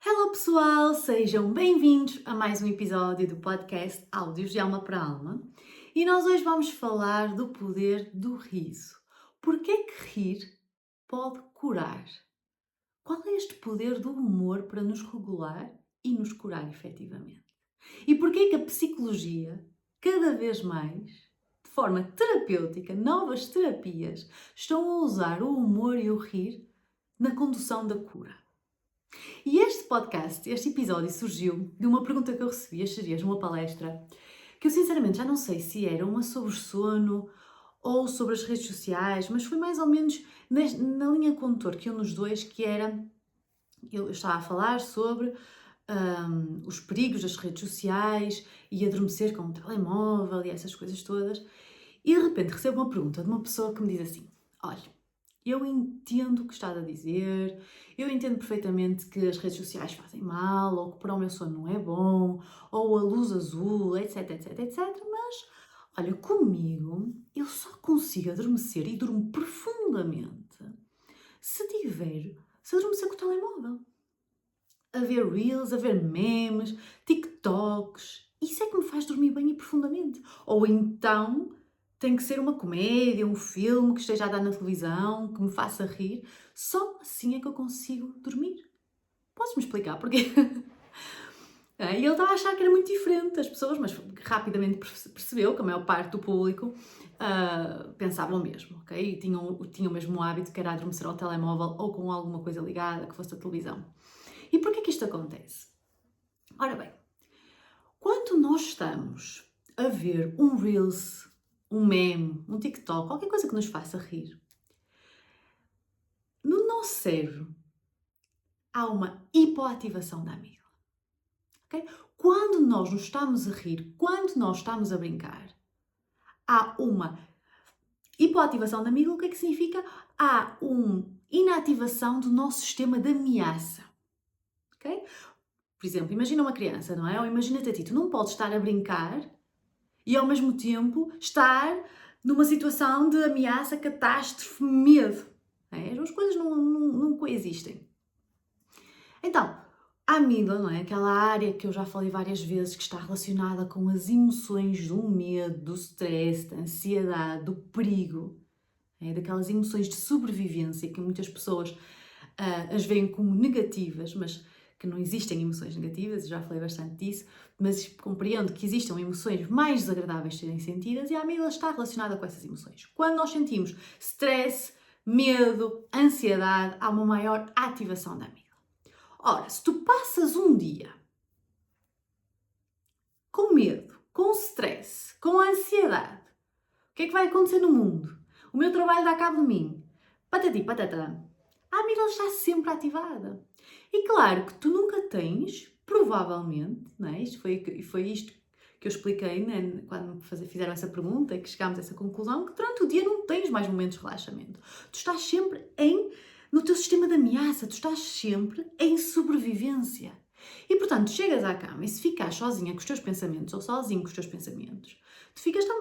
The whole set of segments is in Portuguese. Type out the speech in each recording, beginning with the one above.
Hello pessoal, sejam bem-vindos a mais um episódio do podcast Áudios de Alma para Alma e nós hoje vamos falar do poder do riso. Porquê é que rir pode curar? Qual é este poder do humor para nos regular e nos curar efetivamente? E porquê é que a psicologia, cada vez mais, de forma terapêutica, novas terapias, estão a usar o humor e o rir na condução da cura? E este podcast, este episódio surgiu de uma pergunta que eu recebi estes dias numa palestra, que eu sinceramente já não sei se era uma sobre sono ou sobre as redes sociais, mas foi mais ou menos na linha condutor que um dos dois, que era, eu estava a falar sobre os perigos das redes sociais e adormecer com o telemóvel e essas coisas todas, e de repente recebo uma pergunta de uma pessoa que me diz assim, olha, eu entendo o que estás a dizer, eu entendo perfeitamente que as redes sociais fazem mal, ou que para o meu sono não é bom, ou a luz azul, etc, etc, etc, mas, olha, comigo eu só consigo adormecer e durmo profundamente se adormecer com o telemóvel. A ver reels, a ver memes, TikToks, isso é que me faz dormir bem e profundamente. Ou então tem que ser uma comédia, um filme que esteja a dar na televisão, que me faça rir. Só assim é que eu consigo dormir. Posso-me explicar porquê? E ele estava a achar que era muito diferente das pessoas, mas rapidamente percebeu que a maior parte do público pensava o mesmo, ok? E tinham o mesmo hábito, que era adormecer ao telemóvel ou com alguma coisa ligada, que fosse a televisão. E porquê que isto acontece? Ora bem, quando nós estamos a ver um Reels, um meme, um TikTok, qualquer coisa que nos faça rir, no nosso cérebro há uma hipoativação da amígdala. Okay? Quando nós nos estamos a rir, quando nós estamos a brincar, há uma hipoativação da amígdala. O que é que significa? Há uma inativação do nosso sistema de ameaça. Okay? Por exemplo, imagina uma criança, não é? Ou imagina-te a ti, tu não podes estar a brincar e ao mesmo tempo estar numa situação de ameaça, catástrofe, medo. As coisas não coexistem. Então, a amígdala, não é? Aquela área que eu já falei várias vezes, que está relacionada com as emoções do medo, do stress, da ansiedade, do perigo, daquelas emoções de sobrevivência que muitas pessoas as veem como negativas, mas que não existem emoções negativas, já falei bastante disso, mas compreendo que existam emoções mais desagradáveis de serem sentidas e a amígdala está relacionada com essas emoções. Quando nós sentimos stress, medo, ansiedade, há uma maior ativação da amígdala. Ora, se tu passas um dia com medo, com stress, com ansiedade, o que é que vai acontecer no mundo? O meu trabalho dá cabo de mim. Patati patatá. A amígdala está sempre ativada. E claro que tu nunca tens, provavelmente, não é? Foi isto que eu expliquei, né? Quando fizeram essa pergunta e que chegámos a essa conclusão, que durante o dia não tens mais momentos de relaxamento. Tu estás sempre no teu sistema de ameaça, tu estás sempre em sobrevivência. E portanto, chegas à cama e se ficares sozinha com os teus pensamentos ou sozinho com os teus pensamentos,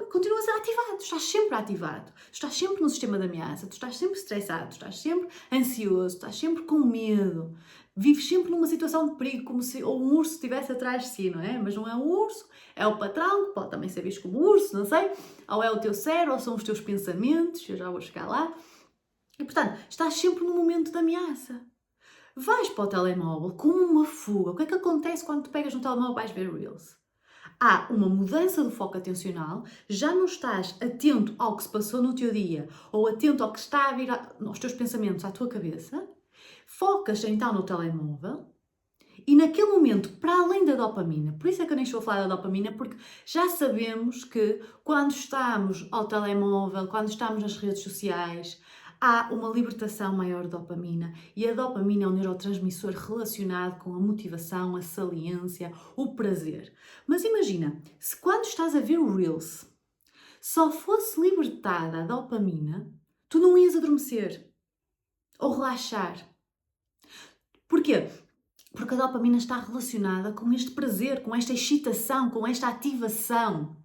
continuas ativado, tu estás sempre ativado, tu estás sempre no sistema de ameaça, tu estás sempre estressado, tu estás sempre ansioso, tu estás sempre com medo, vives sempre numa situação de perigo, como se ou um urso estivesse atrás de si, não é? Mas não é um urso, é o patrão, que pode também ser visto como urso, não sei, ou é o teu cérebro, ou são os teus pensamentos, eu já vou chegar lá. E portanto, estás sempre no momento de ameaça. Vais para o telemóvel como uma fuga. O que é que acontece quando tu pegas no telemóvel e vais ver Reels? Há uma mudança do foco atencional, já não estás atento ao que se passou no teu dia ou atento ao que está a vir aos teus pensamentos à tua cabeça, focas então no telemóvel e naquele momento, para além da dopamina, por isso é que eu nem estou a falar da dopamina, porque já sabemos que quando estamos ao telemóvel, quando estamos nas redes sociais, há uma libertação maior de dopamina e a dopamina é um neurotransmissor relacionado com a motivação, a saliência, o prazer. Mas imagina, se quando estás a ver o Reels só fosse libertada a dopamina, tu não ias adormecer ou relaxar. Porquê? Porque a dopamina está relacionada com este prazer, com esta excitação, com esta ativação.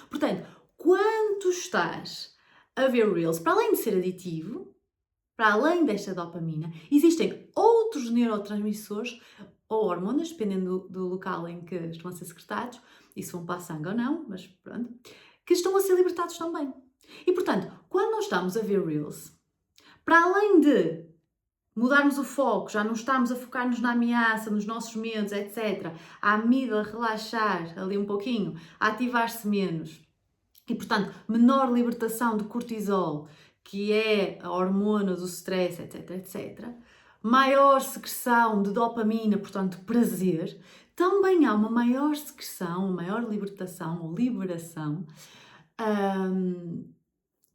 Portanto, quando tu estás a ver Reels, para além de ser aditivo, para além desta dopamina, existem outros neurotransmissores, ou hormonas, dependendo do local em que estão a ser secretados, e se vão para a sangue ou não, mas pronto, que estão a ser libertados também. E portanto, quando nós estamos a ver Reels, para além de mudarmos o foco, já não estamos a focar-nos na ameaça, nos nossos medos, etc., a amígdala relaxar ali um pouquinho, a ativar-se menos, e portanto, menor libertação de cortisol, que é a hormona do stress, etc, etc., maior secreção de dopamina, portanto, prazer, também há uma maior secreção, uma maior libertação ou liberação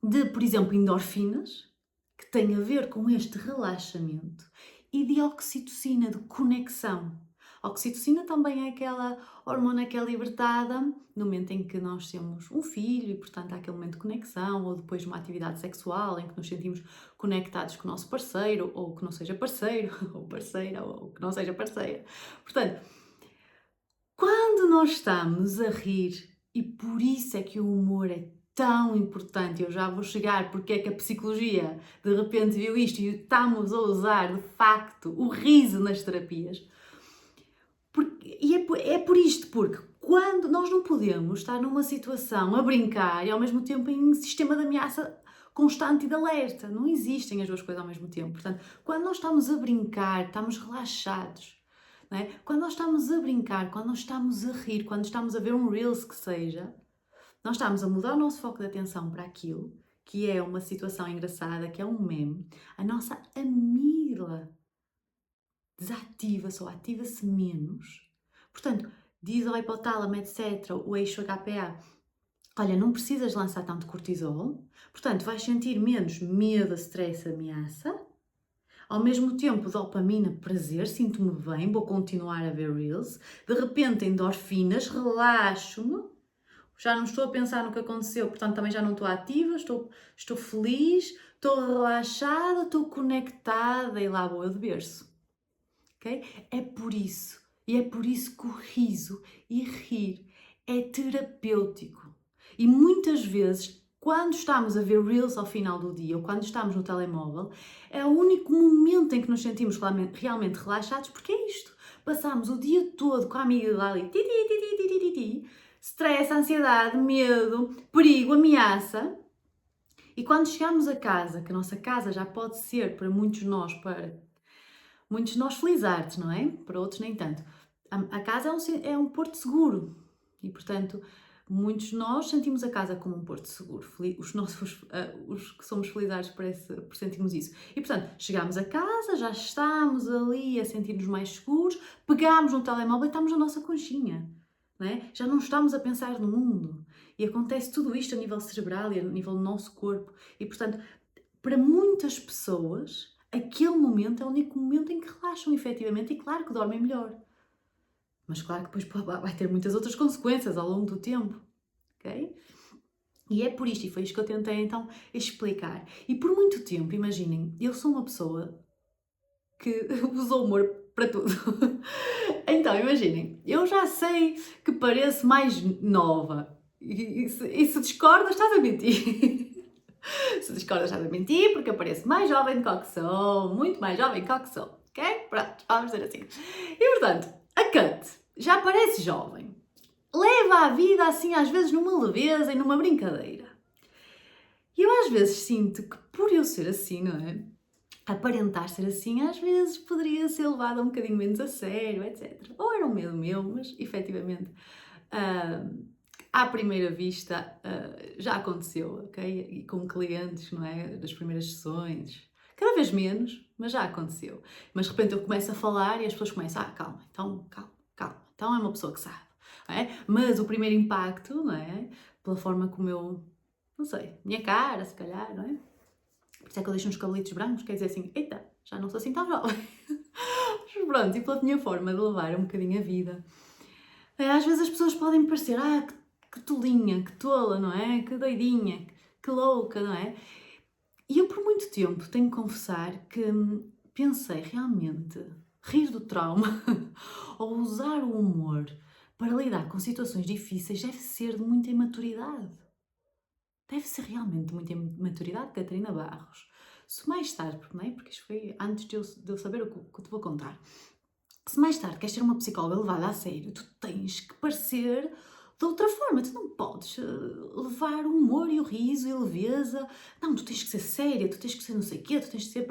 de, por exemplo, endorfinas, que têm a ver com este relaxamento, e de oxitocina, de conexão. A oxitocina também é aquela hormona que é libertada no momento em que nós temos um filho e, portanto, há aquele momento de conexão, ou depois de uma atividade sexual em que nos sentimos conectados com o nosso parceiro, ou que não seja parceiro, ou parceira, ou que não seja parceira. Portanto, quando nós estamos a rir, e por isso é que o humor é tão importante, eu já vou chegar porque é que a psicologia de repente viu isto e estamos a usar de facto o riso nas terapias. É por isto, porque quando nós não podemos estar numa situação a brincar e ao mesmo tempo em sistema de ameaça constante e de alerta, não existem as duas coisas ao mesmo tempo. Portanto, quando nós estamos a brincar, estamos relaxados. Não é? Quando nós estamos a brincar, quando nós estamos a rir, quando estamos a ver um Reels que seja, nós estamos a mudar o nosso foco de atenção para aquilo que é uma situação engraçada, que é um meme. A nossa amígdala desativa-se ou ativa-se menos. Portanto, diz ao hipotálamo, etc., o eixo HPA, olha, não precisas lançar tanto cortisol, portanto, vais sentir menos medo, stress, ameaça. Ao mesmo tempo, dopamina, prazer, sinto-me bem, vou continuar a ver Reels. De repente, endorfinas, relaxo-me. Já não estou a pensar no que aconteceu, portanto também já não estou ativa, estou feliz, estou relaxada, estou conectada e lá vou eu de berço. Okay? É por isso, e é por isso que o riso e rir é terapêutico. E muitas vezes, quando estamos a ver Reels ao final do dia ou quando estamos no telemóvel, é o único momento em que nos sentimos realmente relaxados, porque é isto. Passamos o dia todo com a amígdala ali, stress, ansiedade, medo, perigo, ameaça. E quando chegamos a casa, que a nossa casa já pode ser para muitos nós felizardos, não é? Para outros nem tanto. A casa é um porto seguro e, portanto, muitos de nós sentimos a casa como um porto seguro. Os que somos felizardos por sentirmos isso. E, portanto, chegamos a casa, já estamos ali a sentir-nos mais seguros, pegamos no telemóvel e estamos na nossa conchinha. Não é? Já não estamos a pensar no mundo. E acontece tudo isto a nível cerebral e a nível do nosso corpo. E, portanto, para muitas pessoas, aquele momento é o único momento em que relaxam efetivamente e claro que dormem melhor. Mas claro que depois vai ter muitas outras consequências ao longo do tempo, ok? E é por isto, e foi isto que eu tentei então explicar. E por muito tempo, imaginem, eu sou uma pessoa que usa o humor para tudo. Então, imaginem, eu já sei que pareço mais nova. E se discordas, estás a mentir. Se discordas, estás a mentir, porque eu pareço mais jovem do que sou, muito mais jovem do que sou, ok? Pronto, vamos dizer assim. E portanto, a Cut já parece jovem. Leva a vida assim, às vezes, numa leveza e numa brincadeira. E eu às vezes sinto que por eu ser assim, não é? Aparentar ser assim, às vezes poderia ser levada um bocadinho menos a sério, etc. Ou era um medo meu, mas efetivamente à primeira vista já aconteceu, ok? E com clientes, não é? Das primeiras sessões, cada vez menos, mas já aconteceu. Mas de repente eu começo a falar e as pessoas começam, calma, então calma, calma, então é uma pessoa que sabe, não é? Mas o primeiro impacto, não é? Pela forma como eu, não sei, minha cara, se calhar, não é? Por isso é que eu deixo uns cabelitos brancos, quer dizer assim, eita, já não sou assim tão jovem. Mas pronto, e pela minha forma de levar um bocadinho a vida. Às vezes as pessoas podem parecer, que tolinha, que tola, não é? Que doidinha, que louca, não é? E eu por muito tempo tenho que confessar que pensei realmente rir do trauma ou usar o humor para lidar com situações difíceis deve ser de muita imaturidade. Deve ser realmente de muita imaturidade, Catarina Barros. Se mais tarde, não é? Porque isto foi antes de eu saber o que eu te vou contar. se mais tarde queres ser uma psicóloga levada a sério, tu tens que parecer de outra forma. Tu não podes levar o humor e o riso e a leveza. Não, tu tens que ser séria, tu tens que ser não sei o quê, tu tens que ser...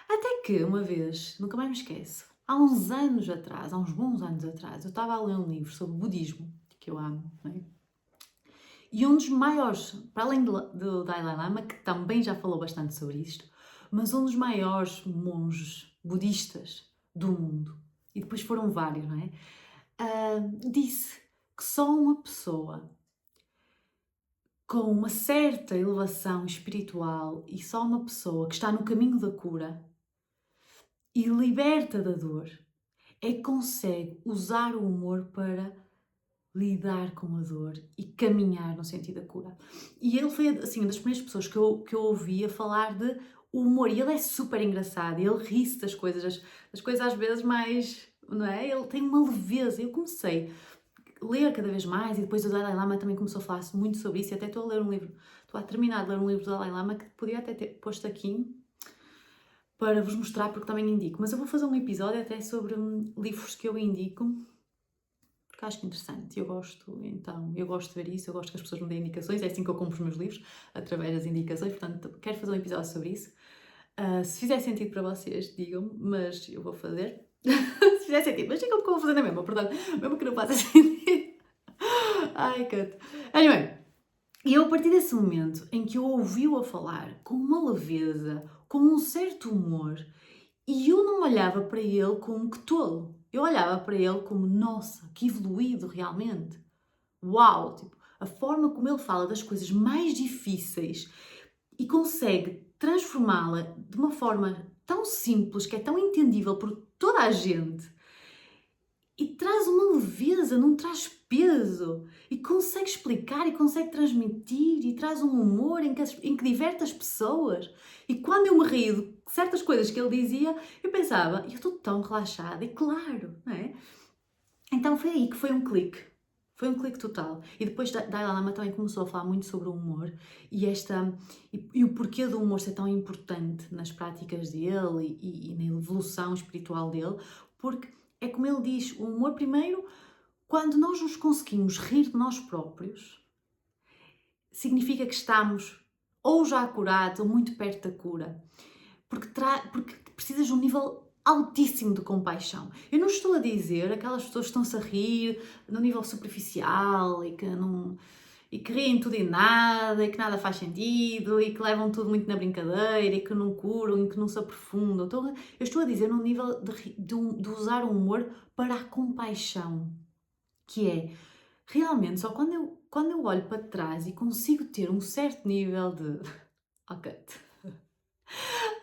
Até que, uma vez, nunca mais me esqueço, há uns anos atrás, há uns bons anos atrás, eu estava a ler um livro sobre budismo, que eu amo, não é? E um dos maiores, para além do Dalai Lama, que também já falou bastante sobre isto, mas um dos maiores monges budistas do mundo, e depois foram vários, não é? Disse que só uma pessoa com uma certa elevação espiritual e só uma pessoa que está no caminho da cura e liberta da dor é que consegue usar o humor para lidar com a dor e caminhar no sentido da cura. E ele foi, assim, uma das primeiras pessoas que eu ouvi a falar de humor. E ele é super engraçado, ele ri-se das coisas às vezes mais, não é? Ele tem uma leveza. Eu comecei a ler cada vez mais e depois o Dalai Lama também começou a falar muito sobre isso. E até estou a ler um livro, estou a terminar de ler um livro do Dalai Lama que podia até ter posto aqui para vos mostrar, porque também indico. Mas eu vou fazer um episódio até sobre livros que eu indico, porque acho que é interessante, eu gosto de ver isso, eu gosto que as pessoas me deem indicações, é assim que eu compro os meus livros, através das indicações, portanto quero fazer um episódio sobre isso. Se fizer sentido para vocês, digam-me, mas eu vou fazer. Se fizer sentido, mas digam-me que eu vou fazer na mesma, portanto, mesmo que não faça sentido. Ai, canto. Anyway, e eu a partir desse momento em que eu ouvi-o a falar com uma leveza, com um certo humor, e eu não olhava para ele como que tolo. Eu olhava para ele como, nossa, que evoluído realmente. Uau! Tipo, a forma como ele fala das coisas mais difíceis e consegue transformá-la de uma forma tão simples, que é tão entendível por toda a gente, e traz uma leveza, não traz peso, e consegue explicar e consegue transmitir, e traz um humor em que diverte as pessoas. E quando eu me rio de certas coisas que ele dizia, eu pensava, eu estou tão relaxada, e claro, não é? Então foi aí que foi um clique. Foi um clique total. E depois Dalai Lama também começou a falar muito sobre o humor e o porquê do humor ser tão importante nas práticas dele e na evolução espiritual dele, porque é como ele diz, o humor primeiro, quando nós nos conseguimos rir de nós próprios, significa que estamos ou já curados ou muito perto da cura, porque precisas de um nível altíssimo de compaixão. Eu não estou a dizer aquelas pessoas que estão-se a rir no nível superficial e que riem tudo e nada, e que nada faz sentido, e que levam tudo muito na brincadeira, e que não curam, e que não se aprofundam. Eu estou a dizer num nível de usar o humor para a compaixão, que é realmente só quando eu olho para trás e consigo ter um certo nível de... Ok,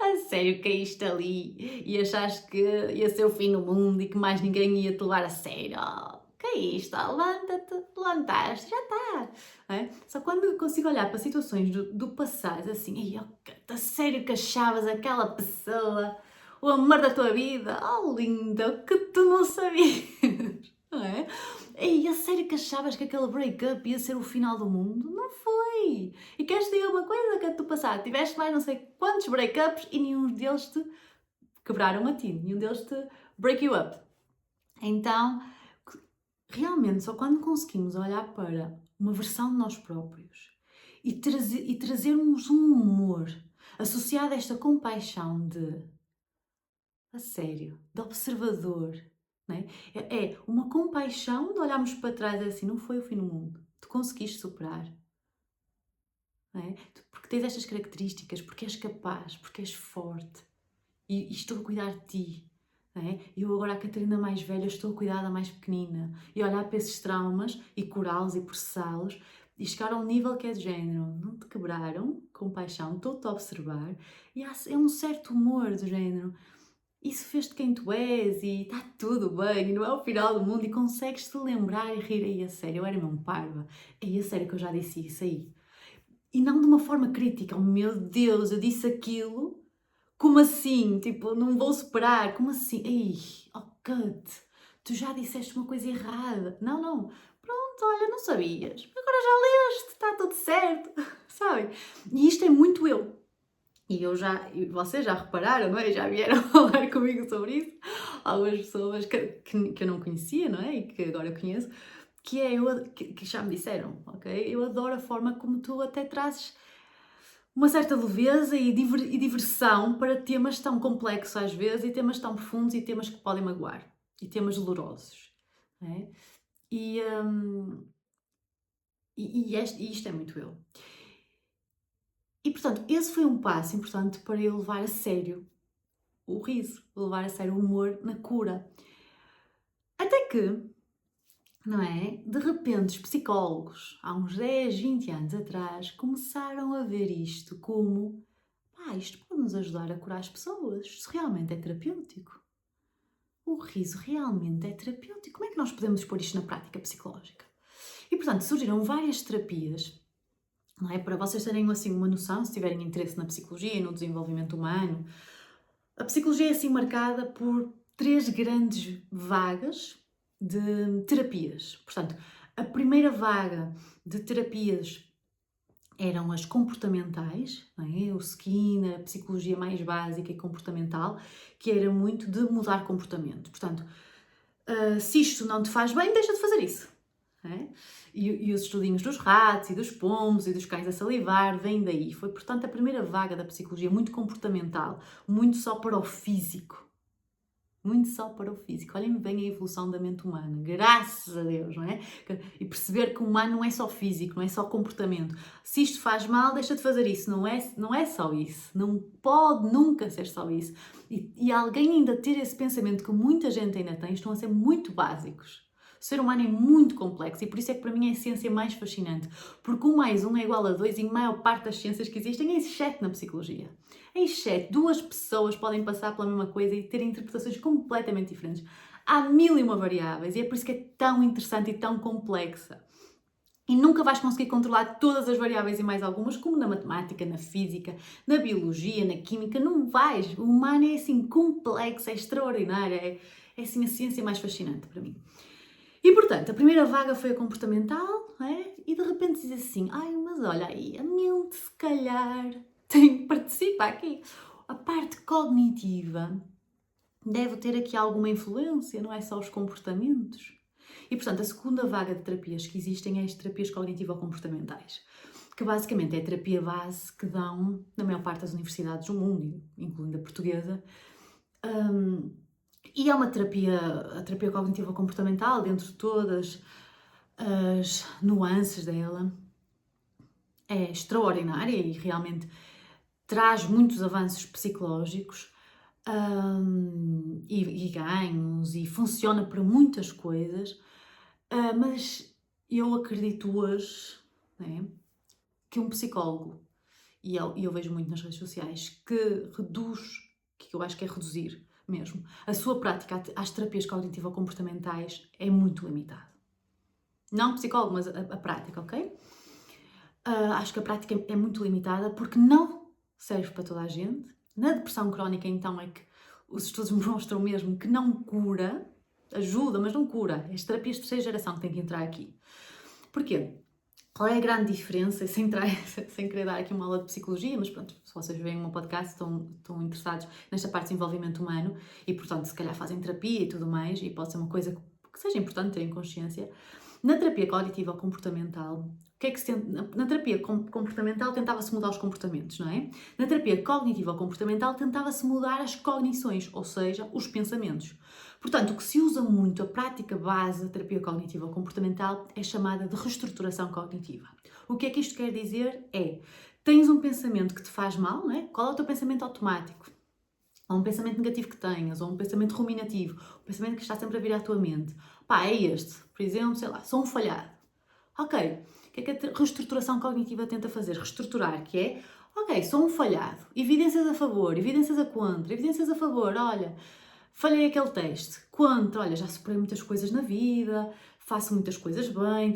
a sério, caíste ali e achaste que ia ser o fim do mundo e que mais ninguém ia te levar a sério. Oh, caíste, levanta-te, levantaste, já está. É? Só quando eu consigo olhar para situações do passado, assim, a sério que achavas aquela pessoa o amor da tua vida? Oh, linda, que tu não sabias. Não é? Ei, a sério que achavas que aquele break-up ia ser o final do mundo? Não foi! E queres dizer uma coisa que tu passado? Tiveste mais não sei quantos break-ups e nenhum deles te quebraram a ti, nenhum deles te break you up. Então, realmente, só quando conseguimos olhar para uma versão de nós próprios e trazermos um humor associado a esta compaixão a sério, de observador, não é? É uma compaixão de olharmos para trás e assim, não foi o fim do mundo. Tu conseguiste superar. Não é? Porque tens estas características, porque és capaz, porque és forte. E estou a cuidar de ti. Não é? Eu agora, a Catarina mais velha, estou a cuidar da mais pequenina. E olhar para esses traumas e curá-los e processá-los e chegar a um nível que é de género. Não te quebraram, compaixão, estou-te a observar. E é um certo humor do género. Isso fez-te quem tu és e está tudo bem, e não é o final do mundo, e consegues-te lembrar e rir. Aí a sério, eu era mesmo parva. Aí a sério que eu já disse isso aí. E não de uma forma crítica. Oh meu Deus, eu disse aquilo. Como assim? Tipo, não vou superar. Como assim? Ei, oh cut, tu já disseste uma coisa errada. Não. Pronto, olha, não sabias. Agora já leste, está tudo certo. Sabem? E isto é muito eu. E vocês já repararam, não é? Já vieram falar comigo sobre isso. algumas pessoas que eu não conhecia, não é? E que agora conheço, que já me disseram, ok? Eu adoro a forma como tu até trazes uma certa leveza e diversão para temas tão complexos às vezes, e temas tão profundos, e temas que podem magoar, e temas dolorosos, não é? E, hum, e isto é muito eu. E portanto, esse foi um passo importante para eu levar a sério o riso, levar a sério o humor na cura. Até que, não é? De repente, os psicólogos, há uns 10, 20 anos atrás, começaram a ver isto como: isto pode nos ajudar a curar as pessoas, isso realmente é terapêutico. O riso realmente é terapêutico. Como é que nós podemos pôr isto na prática psicológica? E portanto, surgiram várias terapias, não é? Para vocês terem assim uma noção, se tiverem interesse na psicologia e no desenvolvimento humano. A psicologia é assim marcada por 3 grandes vagas de terapias. Portanto, a primeira vaga de terapias eram as comportamentais, não é? O Skinner, a psicologia mais básica e comportamental, que era muito de mudar comportamento. Portanto, se isto não te faz bem, deixa de fazer isso. É? E os estudinhos dos ratos e dos pombos e dos cães a salivar vêm daí. Foi, portanto, a primeira vaga da psicologia muito comportamental, muito só para o físico. Muito só para o físico. Olhem bem a evolução da mente humana, graças a Deus, não é? E perceber que o humano não é só físico, não é só comportamento. Se isto faz mal, deixa de fazer isso. Não é só isso. Não pode nunca ser só isso. E alguém ainda ter esse pensamento que muita gente ainda tem, estão a ser muito básicos. O ser humano é muito complexo e por isso é que para mim é a ciência mais fascinante. Porque 1 mais 1 é igual a 2 e a maior parte das ciências que existem, exceto na psicologia. Exceto 2 pessoas podem passar pela mesma coisa e ter interpretações completamente diferentes. Há 1001 variáveis e é por isso que é tão interessante e tão complexa. E nunca vais conseguir controlar todas as variáveis e mais algumas, como na matemática, na física, na biologia, na química, não vais. O humano é assim complexo, é extraordinário, é assim a ciência mais fascinante para mim. E portanto, a primeira vaga foi a comportamental, não é? E de repente diz assim: mas olha aí, a mente se calhar participa aqui. A parte cognitiva deve ter aqui alguma influência, não é só os comportamentos. E portanto, a segunda vaga de terapias que existem é as terapias cognitivo-comportamentais, que basicamente é a terapia base que dão na maior parte das universidades do mundo, incluindo a portuguesa. E é uma terapia, a terapia cognitiva comportamental, dentro de todas as nuances dela, é extraordinária e realmente traz muitos avanços psicológicos e ganhos, e funciona para muitas coisas, mas eu acredito hoje, né, que um psicólogo, e eu vejo muito nas redes sociais, que eu acho que é reduzir mesmo, a sua prática às terapias cognitivo-comportamentais é muito limitado. Não o psicólogo, mas a prática, ok? Acho que a prática é muito limitada porque não serve para toda a gente. Na depressão crónica, então, é que os estudos mostram mesmo que não cura, ajuda, mas não cura. As terapias de 3ª geração que têm que entrar aqui. Porquê? Qual é a grande diferença, sem querer dar aqui uma aula de psicologia, mas pronto, se vocês veem o meu podcast, estão interessados nesta parte de desenvolvimento humano e, portanto, se calhar fazem terapia e tudo mais, e pode ser uma coisa que seja importante terem consciência. Na terapia cognitiva comportamental, o que é que se tenta? Na terapia comportamental tentava-se mudar os comportamentos, não é? Na terapia cognitiva comportamental tentava-se mudar as cognições, ou seja, os pensamentos. Portanto, o que se usa muito, a prática base da terapia cognitiva comportamental é chamada de reestruturação cognitiva. O que é que isto quer dizer? Tens um pensamento que te faz mal, não é? Qual é o teu pensamento automático? Ou um pensamento negativo que tenhas, ou um pensamento ruminativo, um pensamento que está sempre a vir à tua mente. É este. Por exemplo, sei lá, sou um falhado. Ok, o que é que a reestruturação cognitiva tenta fazer? Reestruturar, que é, ok, sou um falhado. Evidências a favor, evidências a contra, evidências a favor, olha, falhei aquele teste. Contra, olha, já superei muitas coisas na vida, faço muitas coisas bem,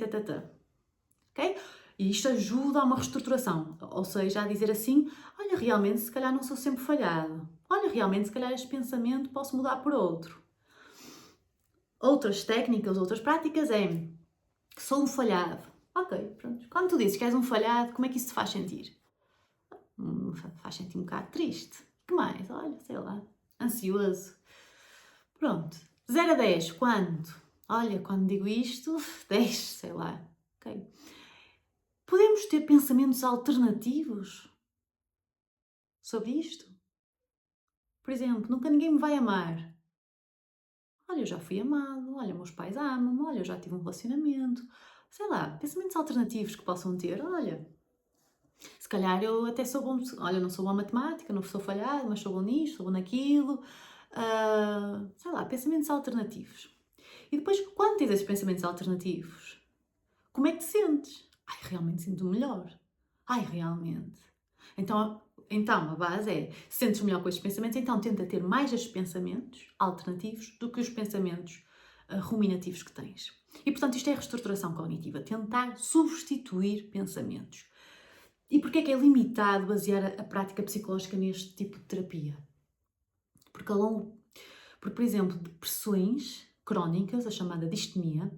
Ok? E isto ajuda a uma reestruturação, ou seja, a dizer assim, olha, realmente se calhar não sou sempre falhado. Olha, realmente se calhar este pensamento posso mudar por outro. Outras técnicas, outras práticas é que sou um falhado. Ok, pronto. Quando tu dizes que és um falhado, como é que isso te faz sentir? Faz sentir um bocado triste. Que mais? Olha, sei lá, ansioso. Pronto. 0 a 10, quando? Olha, quando digo isto, 10, sei lá. Ok. Podemos ter pensamentos alternativos sobre isto? Por exemplo, nunca ninguém me vai amar. Olha, eu já fui amado. Olha, meus pais amam-me. Olha, eu já tive um relacionamento. Sei lá, pensamentos alternativos que possam ter. Olha, se calhar eu até sou bom. Olha, não sou boa matemática, não sou falhado, mas sou bom nisto, sou bom naquilo. Sei lá, pensamentos alternativos. E depois, quando tens esses pensamentos alternativos, como é que te sentes? Ai, realmente sinto melhor. Ai, realmente. Então a base é, se sentes melhor com estes pensamentos, então tenta ter mais estes pensamentos alternativos do que os pensamentos ruminativos que tens. E portanto isto é reestruturação cognitiva, tentar substituir pensamentos. E porquê é que é limitado basear a prática psicológica neste tipo de terapia? Porque por exemplo, depressões crónicas, a chamada distemia,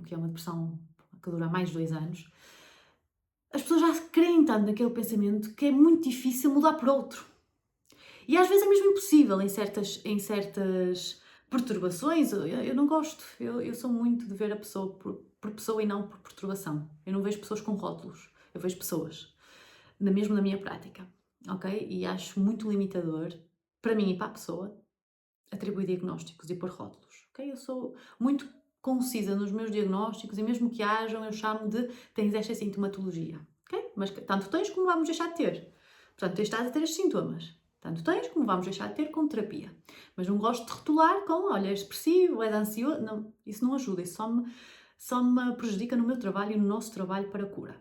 que é uma depressão que dura mais de 2 anos, as pessoas já creem tanto naquele pensamento que é muito difícil mudar por outro. E às vezes é mesmo impossível em certas perturbações. Eu não gosto, eu sou muito de ver a pessoa por pessoa e não por perturbação. Eu não vejo pessoas com rótulos, eu vejo pessoas, mesmo na minha prática, ok? E acho muito limitador, para mim e para a pessoa, atribuir diagnósticos e pôr rótulos, ok? Eu sou muito concisa nos meus diagnósticos e mesmo que hajam, eu chamo de tens esta sintomatologia, ok? Mas tanto tens como vamos deixar de ter. Portanto, estás a ter estes sintomas. Tanto tens como vamos deixar de ter com terapia. Mas não gosto de rotular com, olha, és depressivo, és ansioso. Não, isso não ajuda, isso só me prejudica no meu trabalho e no nosso trabalho para a cura.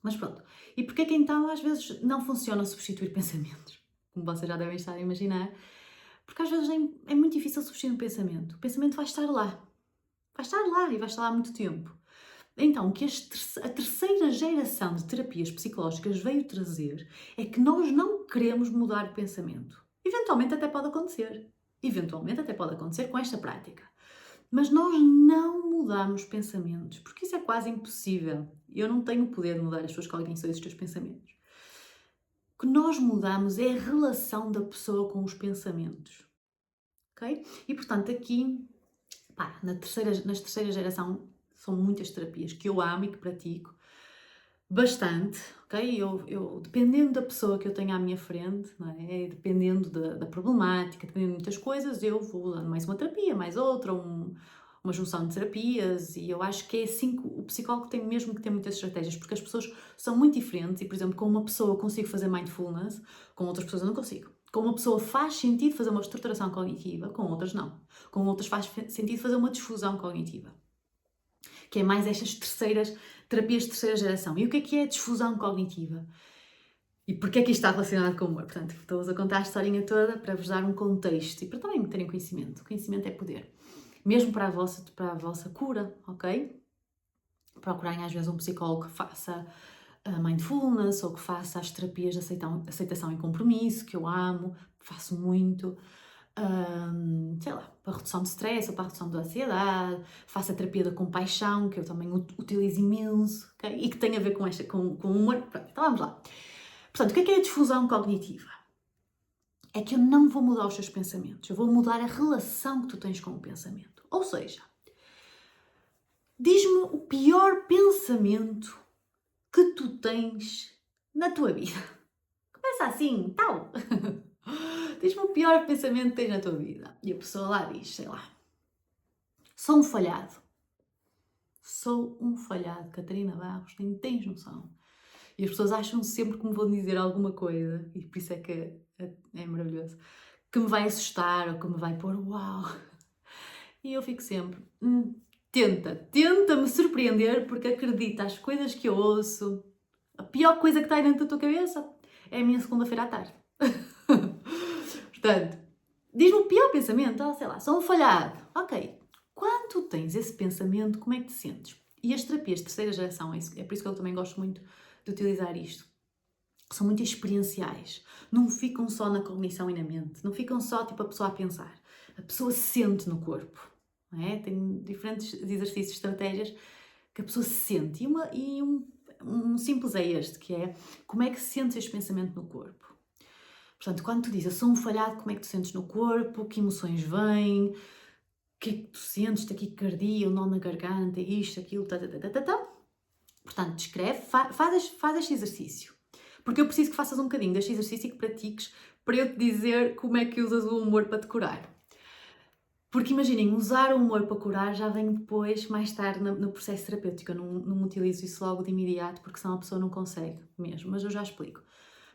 Mas pronto. E porquê é que então às vezes não funciona substituir pensamentos? Como vocês já devem estar a imaginar. Porque às vezes é muito difícil substituir um pensamento. O pensamento vai estar lá. Vai estar lá e vai estar lá há muito tempo. Então, o que a terceira geração de terapias psicológicas veio trazer é que nós não queremos mudar o pensamento. Eventualmente até pode acontecer. Eventualmente até pode acontecer com esta prática. Mas nós não mudamos pensamentos, porque isso é quase impossível. Eu não tenho o poder de mudar as tuas cognições e os teus pensamentos. O que nós mudamos é a relação da pessoa com os pensamentos. Ok? E portanto aqui, nas terceira geração, são muitas terapias que eu amo e que pratico bastante, ok? Dependendo da pessoa que eu tenho à minha frente, não é? Dependendo da problemática, dependendo de muitas coisas, eu vou dando mais uma terapia, mais outra, uma junção de terapias, e eu acho que é assim que o psicólogo tem mesmo que ter muitas estratégias, porque as pessoas são muito diferentes e, por exemplo, com uma pessoa eu consigo fazer mindfulness, com outras pessoas eu não consigo. Com uma pessoa faz sentido fazer uma estruturação cognitiva, com outras não. Com outras faz sentido fazer uma difusão cognitiva, que é mais estas terapias de terceira geração. E o que é a difusão cognitiva? E porquê é que isto está relacionado com o humor? Portanto, estou-vos a contar a historinha toda para vos dar um contexto e para também terem conhecimento. O conhecimento é poder. Mesmo para a vossa cura, ok? Procurarem às vezes um psicólogo que faça mindfulness ou que faça as terapias de aceitação e compromisso, que eu amo, faço muito. Sei lá, para a redução de stress ou para a redução da ansiedade, faço a terapia da compaixão, que eu também utilizo imenso, ok? E que tem a ver com o humor. Pronto, então vamos lá. Portanto, o que é a difusão cognitiva? É que eu não vou mudar os teus pensamentos, eu vou mudar a relação que tu tens com o pensamento. Ou seja, diz-me o pior pensamento que tu tens na tua vida. Começa assim, tal. Diz-me o pior pensamento que tens na tua vida. E a pessoa lá diz, sei lá, sou um falhado. Sou um falhado, Catarina Barros, nem tens noção. E as pessoas acham sempre que me vão dizer alguma coisa, e por isso é que é maravilhoso, que me vai assustar ou que me vai pôr uau. E eu fico sempre, tenta-me surpreender, porque acredita, as coisas que eu ouço, a pior coisa que está aí dentro da tua cabeça é a minha segunda-feira à tarde. Portanto, diz-me o pior pensamento, sei lá, sou um falhado. Ok, quando tu tens esse pensamento, como é que te sentes? E as terapias de terceira geração, é por isso que eu também gosto muito de utilizar isto, são muito experienciais. Não ficam só na cognição e na mente, não ficam só tipo a pessoa a pensar. A pessoa sente no corpo, não é? Tem diferentes exercícios, estratégias que a pessoa sente. E um simples é este, que é como é que sentes este pensamento no corpo. Portanto, quando tu dizes, eu sou um falhado, como é que tu sentes no corpo? Que emoções vêm? O que é que tu sentes? Taquicardia, o nó na garganta, isto, aquilo, tá. Portanto, descreve, faz este exercício. Porque eu preciso que faças um bocadinho deste exercício e que pratiques para eu te dizer como é que usas o humor para te curar. Porque imaginem, usar o humor para curar já vem depois, mais tarde, no processo terapêutico. Eu não utilizo isso logo de imediato, porque senão a pessoa não consegue mesmo, mas eu já explico.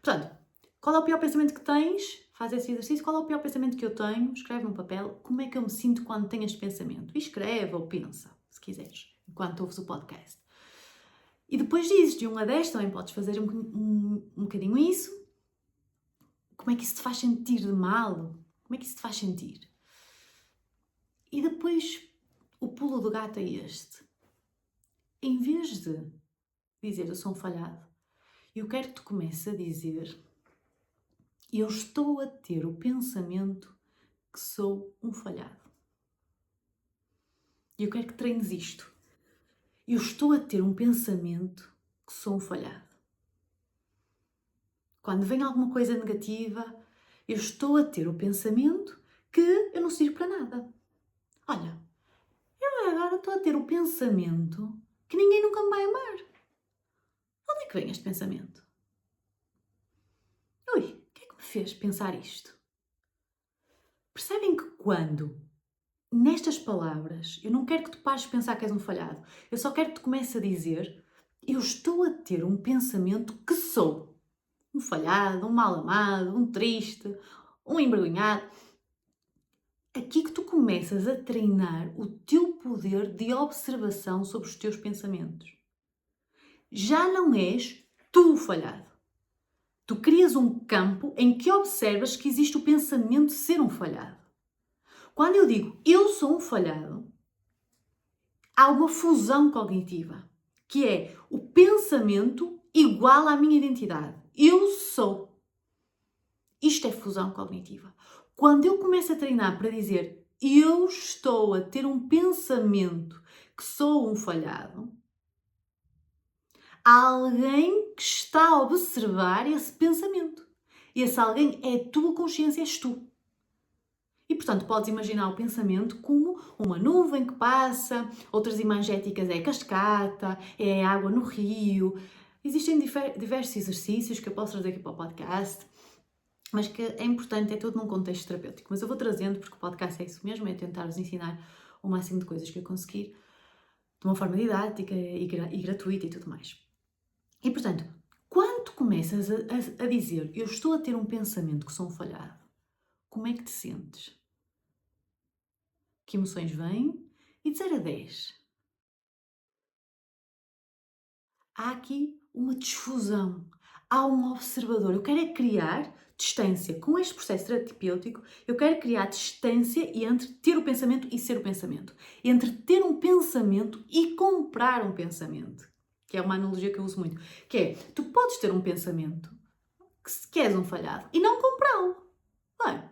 Portanto, qual é o pior pensamento que tens? Faz esse exercício. Qual é o pior pensamento que eu tenho? Escreve num papel. Como é que eu me sinto quando tenho este pensamento? E escreve ou pensa, se quiseres, enquanto ouves o podcast. E depois dizes, de 1 a 10, também podes fazer um bocadinho isso. Como é que isso te faz sentir de mal? Como é que isso te faz sentir? E depois, o pulo do gato é este. Em vez de dizer, eu sou um falhado, eu quero que tu comeces a dizer, eu estou a ter o pensamento que sou um falhado. E eu quero que treines isto. Eu estou a ter um pensamento que sou um falhado. Quando vem alguma coisa negativa, eu estou a ter o pensamento que eu não sirvo para nada. Olha, eu agora estou a ter o pensamento que ninguém nunca me vai amar. Onde é que vem este pensamento? Ui, o que é que me fez pensar isto? Percebem que quando, nestas palavras, eu não quero que tu pares de pensar que és um falhado, eu só quero que tu comeces a dizer, eu estou a ter um pensamento que sou um falhado, um mal amado, um triste, um envergonhado. Aqui que tu começas a treinar o teu poder de observação sobre os teus pensamentos. Já não és tu o falhado. Tu crias um campo em que observas que existe o pensamento de ser um falhado. Quando eu digo eu sou um falhado, há uma fusão cognitiva, que é o pensamento igual à minha identidade. Eu sou. Isto é fusão cognitiva. Quando eu começo a treinar para dizer eu estou a ter um pensamento que sou um falhado, há alguém que está a observar esse pensamento. E esse alguém é a tua consciência, és tu. E, portanto, podes imaginar o pensamento como uma nuvem que passa, outras imagéticas é a cascata, é a água no rio. Existem diversos exercícios que eu posso trazer aqui para o podcast, mas que é importante, é tudo num contexto terapêutico. Mas eu vou trazendo, porque o podcast é isso mesmo, é tentar-vos ensinar o máximo de coisas que eu conseguir, de uma forma didática e gratuita e tudo mais. E, portanto, quando tu começas a dizer eu estou a ter um pensamento que sou um falhado, como é que te sentes? Que emoções vêm? E de 0 a 10, há aqui uma desfusão, há um observador. Eu quero é criar distância. Com este processo terapêutico, eu quero criar distância entre ter o pensamento e ser o pensamento. Entre ter um pensamento e comprar um pensamento. Que é uma analogia que eu uso muito. Que é, tu podes ter um pensamento que és um falhado e não comprá-lo. Não é?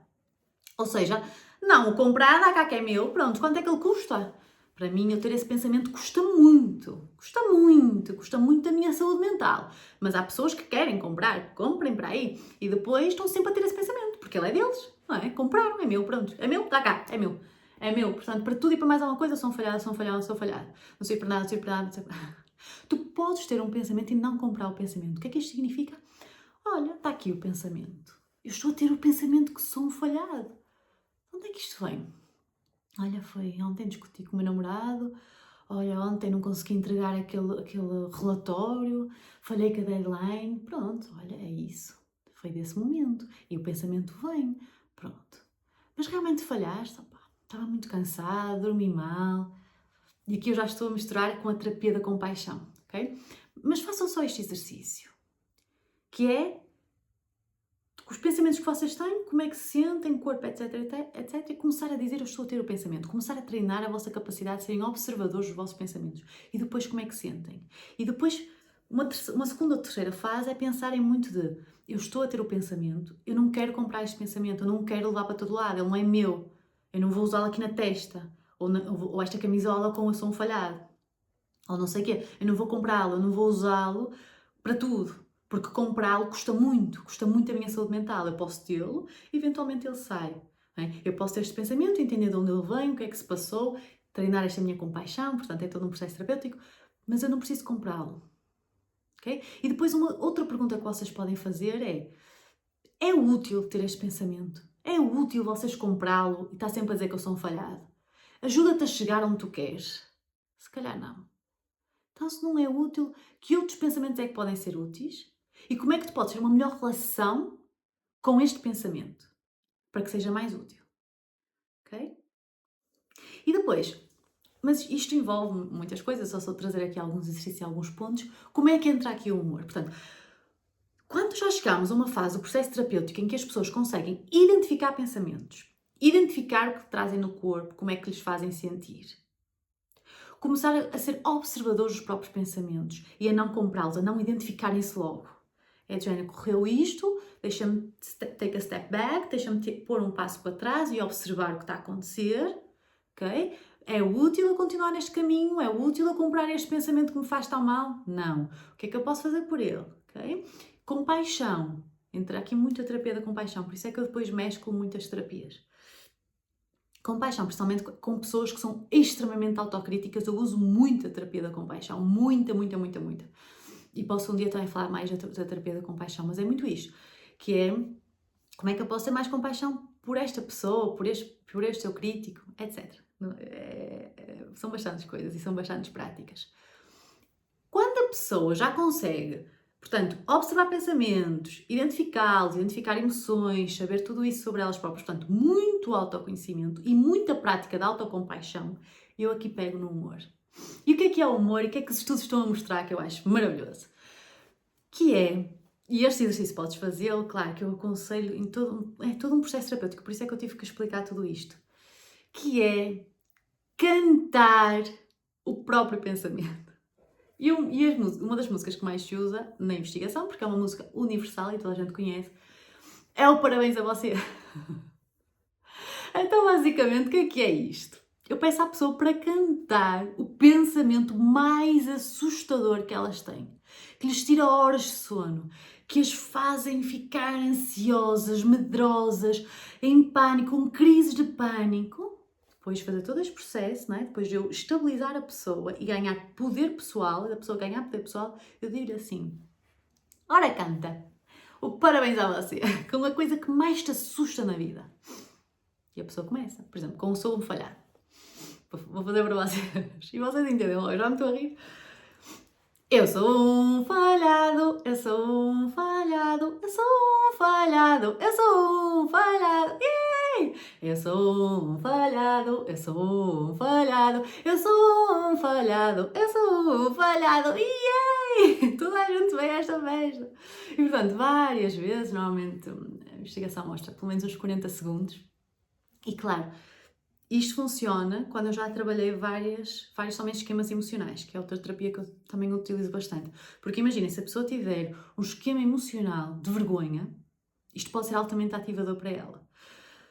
Ou seja, não o comprar, dá cá que é meu, pronto, quanto é que ele custa? Para mim, eu ter esse pensamento custa muito da minha saúde mental. Mas há pessoas que querem comprar, comprem para aí, e depois estão sempre a ter esse pensamento, porque ele é deles, não é? Compraram, é meu, pronto, é meu, dá cá, é meu. É meu, portanto, para tudo e para mais alguma coisa, sou um falhado, sou um falhado, sou um falhado. Não sei para nada, não sei para nada, não sei para nada. Tu podes ter um pensamento e não comprar o pensamento. O que é que isto significa? Olha, está aqui o pensamento. Eu estou a ter o pensamento que sou um falhado. Onde é que isto vem? Olha, foi ontem discuti com o meu namorado, olha, ontem não consegui entregar aquele relatório, falhei com a deadline, pronto, olha, é isso. Foi desse momento. E o pensamento vem, pronto. Mas realmente falhaste, opa, estava muito cansado, dormi mal. E aqui eu já estou a misturar com a terapia da compaixão, ok? Mas façam só este exercício, que é os pensamentos que vocês têm, como é que se sentem, corpo, etc, etc, e começar a dizer eu estou a ter o pensamento, começar a treinar a vossa capacidade de serem observadores dos vossos pensamentos. E depois como é que sentem. E depois, uma segunda ou terceira fase é pensarem muito de eu estou a ter o pensamento, eu não quero comprar este pensamento, eu não quero levar para todo lado, ele não é meu, eu não vou usá-lo aqui na testa, ou esta camisola com eu sou um falhado, ou não sei o quê, eu não vou comprá-lo, eu não vou usá-lo para tudo. Porque comprá-lo custa muito a minha saúde mental. Eu posso tê-lo, eventualmente ele sai. Não é? Eu posso ter este pensamento, entender de onde ele vem, o que é que se passou, treinar esta minha compaixão, portanto é todo um processo terapêutico, mas eu não preciso comprá-lo. Okay? E depois uma outra pergunta que vocês podem fazer é útil ter este pensamento? É útil vocês comprá-lo e estar sempre a dizer que eu sou um falhado? Ajuda-te a chegar onde tu queres? Se calhar não. Então, se não é útil, que outros pensamentos é que podem ser úteis? E como é que tu podes ter uma melhor relação com este pensamento? Para que seja mais útil. Ok? E depois, mas isto envolve muitas coisas, só trazer aqui alguns exercícios e alguns pontos. Como é que entra aqui o humor? Portanto, quando já chegamos a uma fase do processo terapêutico em que as pessoas conseguem identificar pensamentos, identificar o que trazem no corpo, como é que lhes fazem sentir, começar a ser observadores dos próprios pensamentos e a não comprá-los, a não identificarem-se logo. É de género, correu isto, deixa-me take a step back, deixa-me pôr um passo para trás e observar o que está a acontecer, ok? É útil eu continuar neste caminho? É útil eu comprar este pensamento que me faz tão mal? Não. O que é que eu posso fazer por ele? Ok? Compaixão. Entra aqui muito a terapia da compaixão, por isso é que eu depois mesclo muitas terapias. Compaixão, principalmente com pessoas que são extremamente autocríticas, eu uso muito a terapia da compaixão, muita. E posso um dia também falar mais da terapia da compaixão, mas é muito isto, que é como é que eu posso ter mais compaixão por esta pessoa, por este seu crítico, etc. São bastantes coisas e são bastantes práticas. Quando a pessoa já consegue, portanto, observar pensamentos, identificá-los, identificar emoções, saber tudo isso sobre elas próprias, portanto, muito autoconhecimento e muita prática de autocompaixão, eu aqui pego no humor. E o que é o humor e o que é que os estudos estão a mostrar que eu acho maravilhoso? Que é, e este exercício podes fazê-lo, claro que eu aconselho é todo um processo terapêutico, por isso é que eu tive que explicar tudo isto, que é cantar o próprio pensamento. E uma das músicas que mais se usa na investigação, porque é uma música universal e toda a gente conhece, é o Parabéns a Você. Então, basicamente, o que é isto? Eu peço à pessoa para cantar o pensamento mais assustador que elas têm, que lhes tira horas de sono, que as fazem ficar ansiosas, medrosas, em pânico, com crises de pânico. Depois de fazer todo este processo, não é? Depois de eu estabilizar a pessoa e ganhar poder pessoal, e a pessoa ganhar poder pessoal, eu digo-lhe assim: ora, canta o Parabéns a Você, com a coisa que mais te assusta na vida. E a pessoa começa, por exemplo, com o sou um falhado. Vou fazer para vocês. E vocês entendem logo, já me estou a rir. Eu sou um falhado, eu sou um falhado, eu sou um falhado, eu sou um falhado. Yay! Eu sou um falhado, eu sou um falhado, eu sou um falhado, eu sou um falhado. Yay! Toda a gente vem a esta festa. E portanto, várias vezes, normalmente a investigação mostra pelo menos uns 40 segundos. E claro, isto funciona quando eu já trabalhei vários somente esquemas emocionais, que é outra terapia que eu também utilizo bastante. Porque imaginem, se a pessoa tiver um esquema emocional de vergonha, isto pode ser altamente ativador para ela.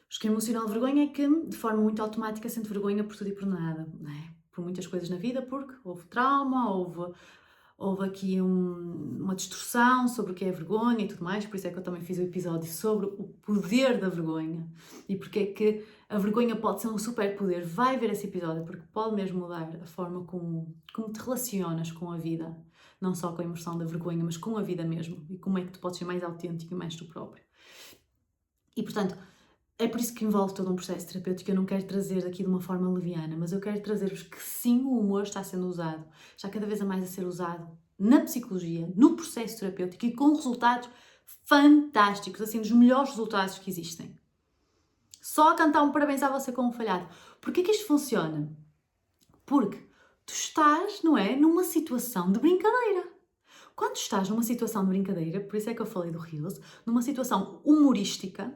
O esquema emocional de vergonha é que, de forma muito automática, sente vergonha por tudo e por nada, não é? Por muitas coisas na vida, porque houve trauma, houve aqui uma distorção sobre o que é vergonha e tudo mais, por isso é que eu também fiz o episódio sobre o poder da vergonha e porque é que a vergonha pode ser um superpoder. Vai ver esse episódio porque pode mesmo mudar a forma como te relacionas com a vida, não só com a emoção da vergonha, mas com a vida mesmo e como é que tu podes ser mais autêntico e mais tu próprio. E portanto, é por isso que envolve todo um processo terapêutico. Eu não quero trazer aqui de uma forma leviana, mas eu quero trazer-vos que sim, o humor está sendo usado, está cada vez a mais a ser usado na psicologia, no processo terapêutico e com resultados fantásticos, assim, dos melhores resultados que existem. Só a cantar um parabéns a você com um falhado. Porquê que isto funciona? Porque tu estás, não é, numa situação de brincadeira. Quando estás numa situação de brincadeira, por isso é que eu falei do Reels, numa situação humorística,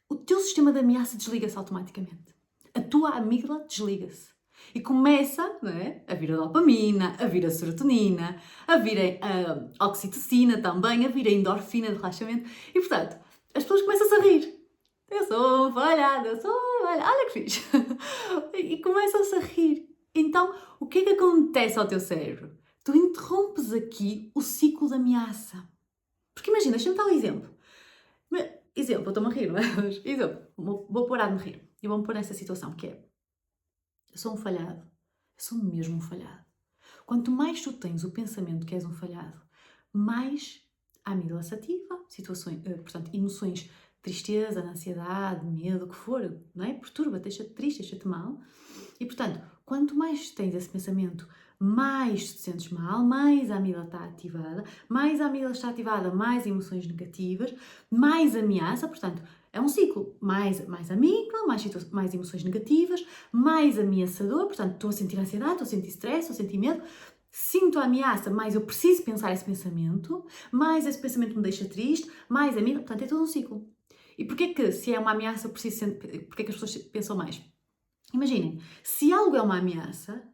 o teu sistema de ameaça desliga-se automaticamente. A tua amígdala desliga-se. E começa, não é, a vir a dopamina, a vir a serotonina, a vir a oxitocina também, a vir a endorfina de relaxamento. E, portanto, as pessoas começam-se a rir. Eu sou um falhado, eu sou um falhado. Olha que fixe. E começam-se a rir. Então, o que é que acontece ao teu cérebro? Tu interrompes aqui o ciclo de ameaça. Porque imagina, deixa-me dar um exemplo. Exemplo, eu estou-me a rir, não é? Mas, exemplo, vou parar de me rir. E vou-me pôr nessa situação, que é, eu sou um falhado. Eu sou mesmo um falhado. Quanto mais tu tens o pensamento que és um falhado, mais a amígdala se ativa, situações, portanto, emoções, tristeza, ansiedade, medo, o que for, não é? Perturba, deixa-te triste, deixa-te mal. E, portanto, quanto mais tens esse pensamento, mais te sentes mal, mais a amígdala está ativada, mais a amígdala está ativada, mais emoções negativas, mais ameaça, portanto, é um ciclo. Mais amígdala, mais emoções negativas, mais ameaçador, portanto, estou a sentir ansiedade, estou a sentir stress, estou a sentir medo, sinto a ameaça, mais eu preciso pensar esse pensamento, mais esse pensamento me deixa triste, mais amígdala, portanto, é todo um ciclo. E porquê que, se é uma ameaça, eu preciso porquê que as pessoas pensam mais? Imaginem, se algo é uma ameaça,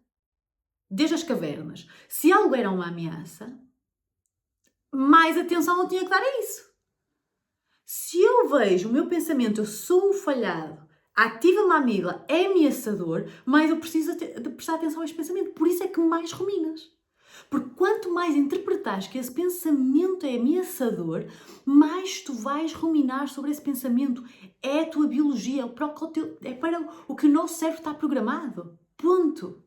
desde as cavernas, se algo era uma ameaça, mais atenção eu tinha que dar a isso. Se eu vejo o meu pensamento, eu sou um falhado, ativa-me a amígdala, é ameaçador, mais eu preciso de prestar atenção a este pensamento. Por isso é que mais ruminas. Porque quanto mais interpretares que esse pensamento é ameaçador, mais tu vais ruminar sobre esse pensamento. É a tua biologia, é para o que o nosso cérebro está programado. Ponto.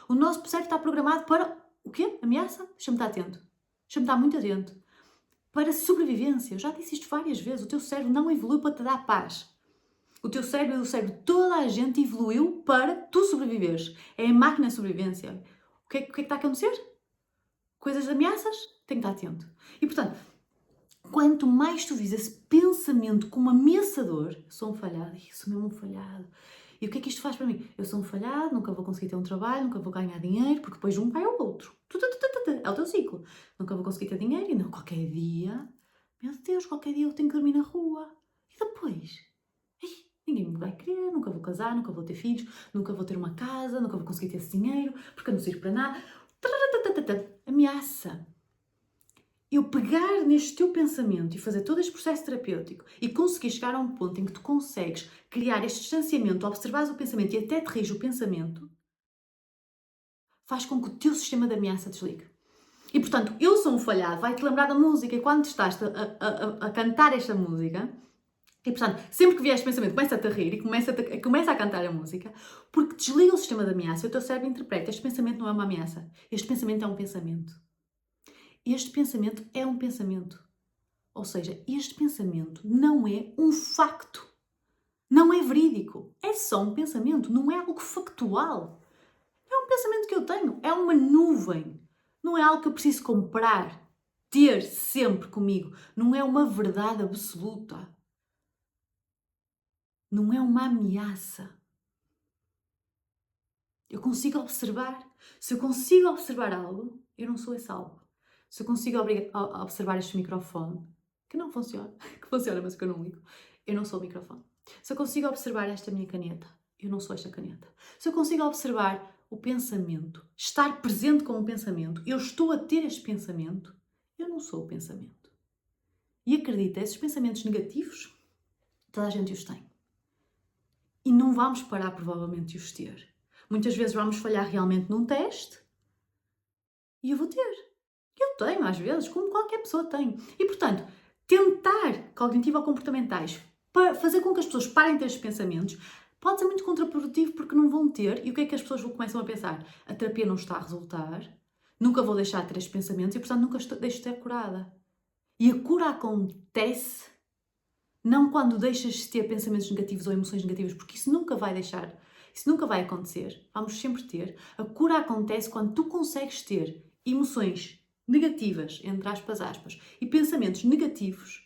O nosso cérebro está programado para o quê? Ameaça? Deixa-me estar atento. Deixa-me estar muito atento. Para sobrevivência. Eu já disse isto várias vezes. O teu cérebro não evoluiu para te dar paz. O teu cérebro e o cérebro de toda a gente evoluiu para tu sobreviveres. É a máquina de sobrevivência. O que é que está a acontecer? Coisas de ameaças? Tem que estar atento. E, portanto, quanto mais tu vis esse pensamento como ameaçador, sou um falhado, sou mesmo um falhado. E o que é que isto faz para mim? Eu sou um falhado, nunca vou conseguir ter um trabalho, nunca vou ganhar dinheiro, porque depois um vai ao outro. É o teu ciclo. Nunca vou conseguir ter dinheiro e não, qualquer dia, meu Deus, qualquer dia eu tenho que dormir na rua. E depois? Ninguém me vai querer, nunca vou casar, nunca vou ter filhos, nunca vou ter uma casa, nunca vou conseguir ter esse dinheiro, porque eu não sirvo para nada. Ameaça. Eu pegar neste teu pensamento e fazer todo este processo terapêutico e conseguir chegar a um ponto em que tu consegues criar este distanciamento, observares o pensamento e até corrige o pensamento, faz com que o teu sistema de ameaça desligue. E, portanto, eu sou um falhado, vai-te lembrar da música e quando estás a cantar esta música, e, portanto, sempre que vier este pensamento, começa-te a rir e começa a cantar a música, porque desliga o sistema de ameaça e o teu cérebro interpreta, este pensamento não é uma ameaça, este pensamento é um pensamento. Este pensamento é um pensamento. Ou seja, este pensamento não é um facto. Não é verídico. É só um pensamento, não é algo factual. É um pensamento que eu tenho, é uma nuvem. Não é algo que eu preciso comprar, ter sempre comigo. Não é uma verdade absoluta. Não é uma ameaça. Eu consigo observar. Se eu consigo observar algo, eu não sou esse algo. Se eu consigo observar este microfone, que não funciona, que funciona, mas que eu não ligo, eu não sou o microfone. Se eu consigo observar esta minha caneta, eu não sou esta caneta. Se eu consigo observar o pensamento, estar presente com o pensamento, eu estou a ter este pensamento, eu não sou o pensamento. E acredita, esses pensamentos negativos, toda a gente os tem. E não vamos parar, provavelmente, de os ter. Muitas vezes vamos falhar realmente num teste e eu vou ter. Eu tenho, às vezes, como qualquer pessoa tem. E, portanto, tentar cognitivo-comportamentais para fazer com que as pessoas parem de ter estes pensamentos pode ser muito contraprodutivo porque não vão ter. E o que é que as pessoas começam a pensar? A terapia não está a resultar, nunca vou deixar de ter estes pensamentos e, portanto, nunca deixo de ser curada. E a cura acontece não quando deixas de ter pensamentos negativos ou emoções negativas, porque isso nunca vai deixar, isso nunca vai acontecer. Vamos sempre ter. A cura acontece quando tu consegues ter emoções negativas, entre aspas, e pensamentos negativos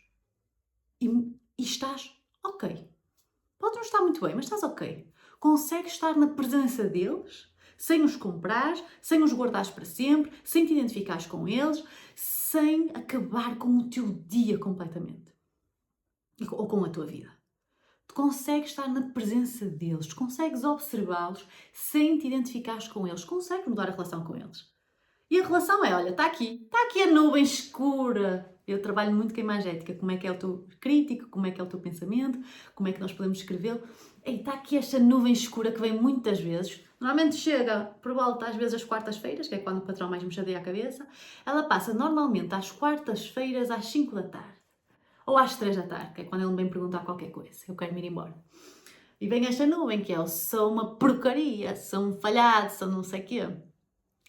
e estás ok. Pode não estar muito bem, mas estás ok. Consegues estar na presença deles, sem os comprares, sem os guardares para sempre, sem te identificares com eles, sem acabar com o teu dia completamente. Ou com a tua vida. Tu consegues estar na presença deles, tu consegues observá-los sem te identificares com eles, consegues mudar a relação com eles. E a relação é, olha, está aqui a nuvem escura. Eu trabalho muito com a imagética, como é que é o teu crítico, como é que é o teu pensamento, como é que nós podemos escrevê-lo. E está aqui esta nuvem escura que vem muitas vezes, Normalmente chega por volta às vezes às quartas-feiras, que é quando o patrão mais me chateia a cabeça. Ela passa normalmente às quartas-feiras às 5 da tarde. Ou às 3 da tarde, que é quando ele me vem perguntar qualquer coisa. Eu quero me ir embora. E vem esta nuvem que é, sou uma porcaria, sou um falhado, sou não sei o quê.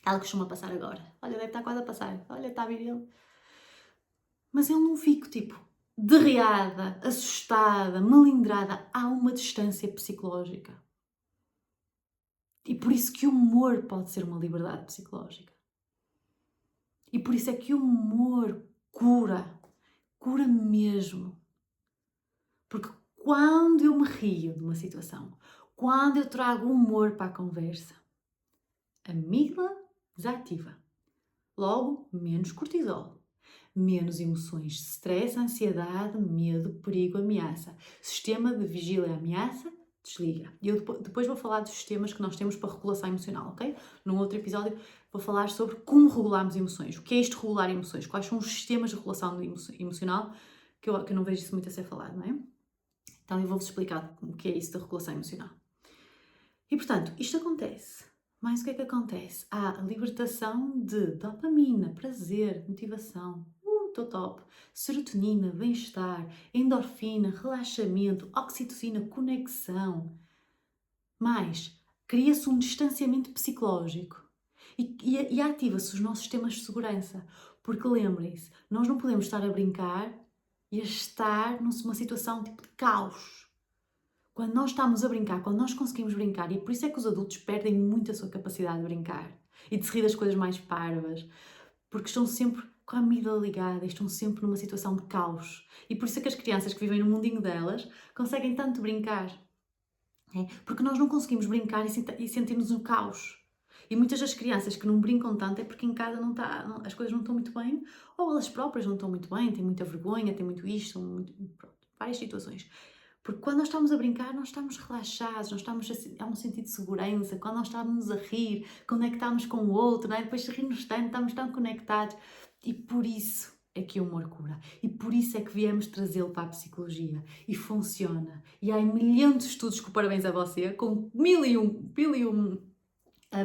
Ela costuma passar agora. Olha, deve estar quase a passar. Olha, está a vir ele. Mas eu não fico, tipo, derreada, assustada, melindrada. Há uma distância psicológica. E por isso que o humor pode ser uma liberdade psicológica. E por isso é que o humor cura. Cura mesmo. Porque quando eu me rio de uma situação, quando eu trago humor para a conversa, a amígdala desativa. Logo, menos cortisol. Menos emoções de stress, ansiedade, medo, perigo, ameaça. Sistema de vigília e ameaça, desliga. E eu depois vou falar dos sistemas que nós temos para regulação emocional, ok? Num outro episódio vou falar sobre como regularmos emoções. O que é isto de regular emoções? Quais são os sistemas de regulação emocional que eu não vejo isso muito a ser falado, não é? Então eu vou-vos explicar o que é isso da regulação emocional. E portanto, isto acontece. Mas o que é que acontece? Há a libertação de dopamina, prazer, motivação. Estou top. Serotonina, bem-estar, endorfina, relaxamento, oxitocina, conexão. Mais, cria-se um distanciamento psicológico e ativa-se os nossos sistemas de segurança. Porque lembrem-se, nós não podemos estar a brincar e a estar numa situação tipo de caos. Quando nós estamos a brincar, quando nós conseguimos brincar, e por isso é que os adultos perdem muito a sua capacidade de brincar e de se rir das coisas mais parvas, porque estão sempre com a amígdala ligada, estão sempre numa situação de caos. E por isso é que as crianças que vivem no mundinho delas conseguem tanto brincar. É? Porque nós não conseguimos brincar e sentimos um caos. E muitas das crianças que não brincam tanto é porque em casa as coisas não estão muito bem, ou elas próprias não estão muito bem, têm muita vergonha, têm muito isto, pronto, várias situações. Porque quando nós estamos a brincar, nós estamos relaxados, há um sentido de segurança, quando nós estamos a rir, conectamos com o outro, não é? Depois de rir-nos tanto, estamos tão conectados. E por isso é que o humor cura. E por isso é que viemos trazê-lo para a psicologia. E funciona. E há milhares de estudos, com parabéns a você, com mil e um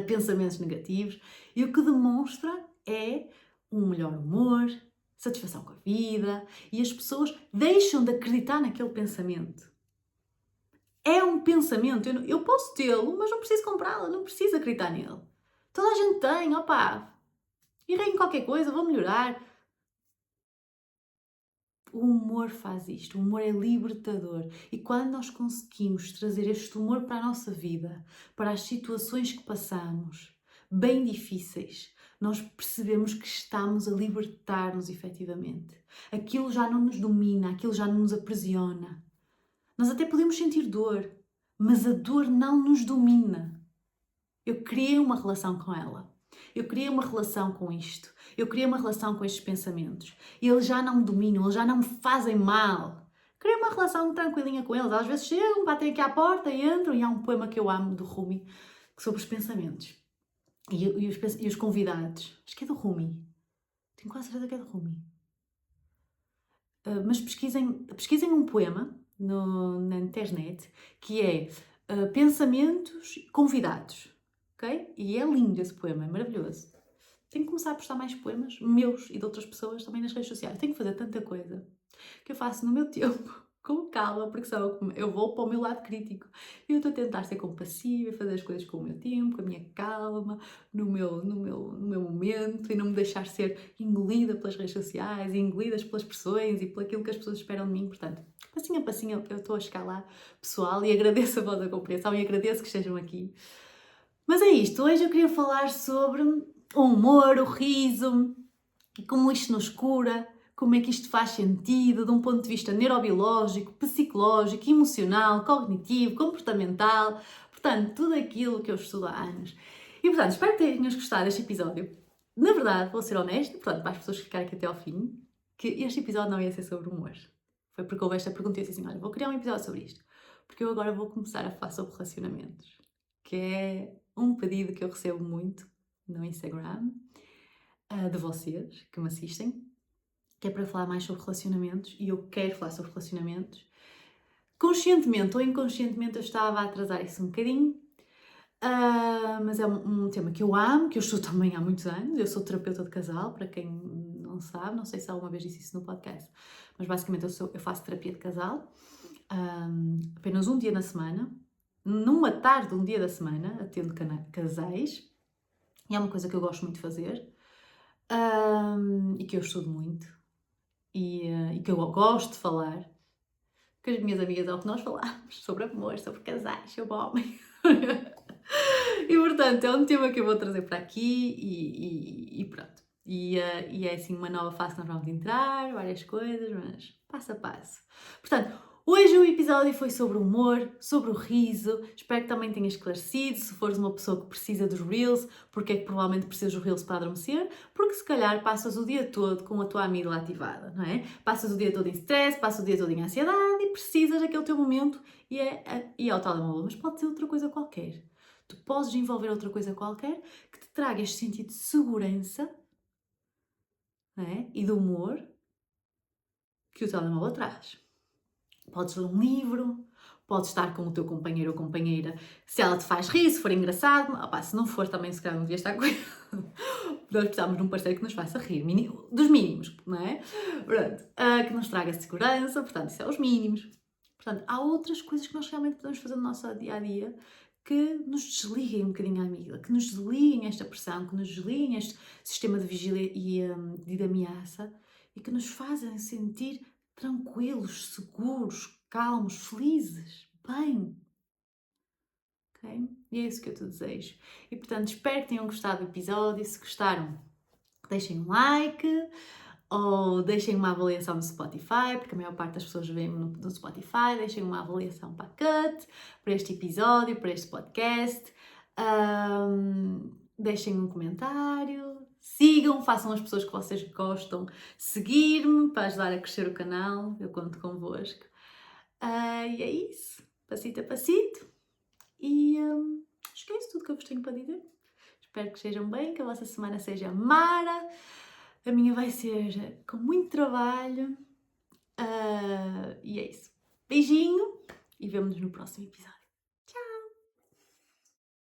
pensamentos negativos. E o que demonstra é um melhor humor, satisfação com a vida, e as pessoas deixam de acreditar naquele pensamento. É um pensamento, eu posso tê-lo, mas não preciso comprá-lo, não preciso acreditar nele. Toda a gente tem, opá, errei em qualquer coisa, vou melhorar. O humor faz isto, o humor é libertador. E quando nós conseguimos trazer este humor para a nossa vida, para as situações que passamos, bem difíceis, nós percebemos que estamos a libertar-nos efetivamente. Aquilo já não nos domina, aquilo já não nos aprisiona. Nós até podemos sentir dor, mas a dor não nos domina. Eu criei uma relação com ela. Eu criei uma relação com isto. Eu criei uma relação com estes pensamentos. E eles já não me dominam, eles já não me fazem mal. Criei uma relação tranquilinha com eles. Às vezes chegam, batem aqui à porta e entram. E há um poema que eu amo do Rumi sobre os pensamentos. E os convidados. Acho que é do Rumi. Tenho quase certeza que é do Rumi. Mas pesquisem um poema na internet que é Pensamentos Convidados. Ok? E é lindo esse poema, é maravilhoso. Tenho que começar a postar mais poemas, meus e de outras pessoas, também nas redes sociais. Tenho que fazer tanta coisa que eu faço no meu tempo, com calma, porque senão eu vou para o meu lado crítico. E eu estou a tentar ser compassiva, fazer as coisas com o meu tempo, com a minha calma, no meu momento, e não me deixar ser engolida pelas redes sociais, e engolidas pelas pressões e por aquilo que as pessoas esperam de mim. Portanto, passinho a passinho eu estou a chegar lá, pessoal, e agradeço a vossa compreensão e agradeço que estejam aqui. Mas é isto, hoje eu queria falar sobre o humor, o riso, como isto nos cura, como é que isto faz sentido de um ponto de vista neurobiológico, psicológico, emocional, cognitivo, comportamental, portanto, tudo aquilo que eu estudo há anos. E portanto, espero que tenhas gostado deste episódio. Na verdade, vou ser honesta, portanto, para as pessoas que ficarem aqui até ao fim, que este episódio não ia ser sobre humor. Foi porque houve esta pergunta e eu disse assim, olha, vou criar um episódio sobre isto, porque eu agora vou começar a falar sobre relacionamentos, que é um pedido que eu recebo muito no Instagram, de vocês que me assistem, que é para falar mais sobre relacionamentos, e eu quero falar sobre relacionamentos. Conscientemente ou inconscientemente eu estava a atrasar isso um bocadinho, Mas é um tema que eu amo, que eu estudo também há muitos anos. Eu sou terapeuta de casal, para quem não sabe, não sei se alguma vez disse isso no podcast, mas basicamente eu faço terapia de casal, apenas um dia na semana, numa tarde, um dia da semana, atendo casais, e é uma coisa que eu gosto muito de fazer, e que eu estudo muito, e que eu gosto de falar, que as minhas amigas é o que nós falamos, sobre amor, sobre casais, sobre homem. E portanto, é um tema que eu vou trazer para aqui e pronto. E é assim uma nova fase que nós vamos entrar, várias coisas, mas passo a passo. Portanto, hoje o episódio foi sobre o humor, sobre o riso. Espero que também tenha esclarecido. Se fores uma pessoa que precisa dos Reels, porque é que provavelmente precisas dos Reels para adormecer? Porque se calhar passas o dia todo com a tua amígdala ativada, não é? Passas o dia todo em stress, passas o dia todo em ansiedade e precisas daquele teu momento e é ao telemóvel. Mas pode ser outra coisa qualquer. Tu podes desenvolver outra coisa qualquer que te traga este sentido de segurança, não é? E de humor que o telemóvel traz. Podes ler um livro, podes estar com o teu companheiro ou companheira, se ela te faz rir, se for engraçado. Opá, se não for também, se calhar não devias estar com ele. Nós precisamos de um parceiro que nos faça rir, dos mínimos, não é? Pronto, que nos traga segurança, portanto, isso é os mínimos. Portanto, há outras coisas que nós realmente podemos fazer no nosso dia-a-dia que nos desliguem um bocadinho a amígdala, que nos desliguem esta pressão, que nos desliguem este sistema de vigília e de ameaça e que nos fazem sentir tranquilos, seguros, calmos, felizes, bem. Ok? E é isso que eu te desejo. E portanto, espero que tenham gostado do episódio. Se gostaram, deixem um like ou deixem uma avaliação no Spotify, porque a maior parte das pessoas vê-me no Spotify. Deixem uma avaliação para a Cut, para este episódio, para este podcast. Deixem um comentário, sigam, façam as pessoas que vocês gostam seguir-me para ajudar a crescer o canal. Eu conto convosco. E é isso, passito a passito. E acho que é isso tudo que eu vos tenho para dizer. Espero que estejam bem, que a vossa semana seja mara. A minha vai ser com muito trabalho. E é isso. Beijinho e vemo-nos no próximo episódio.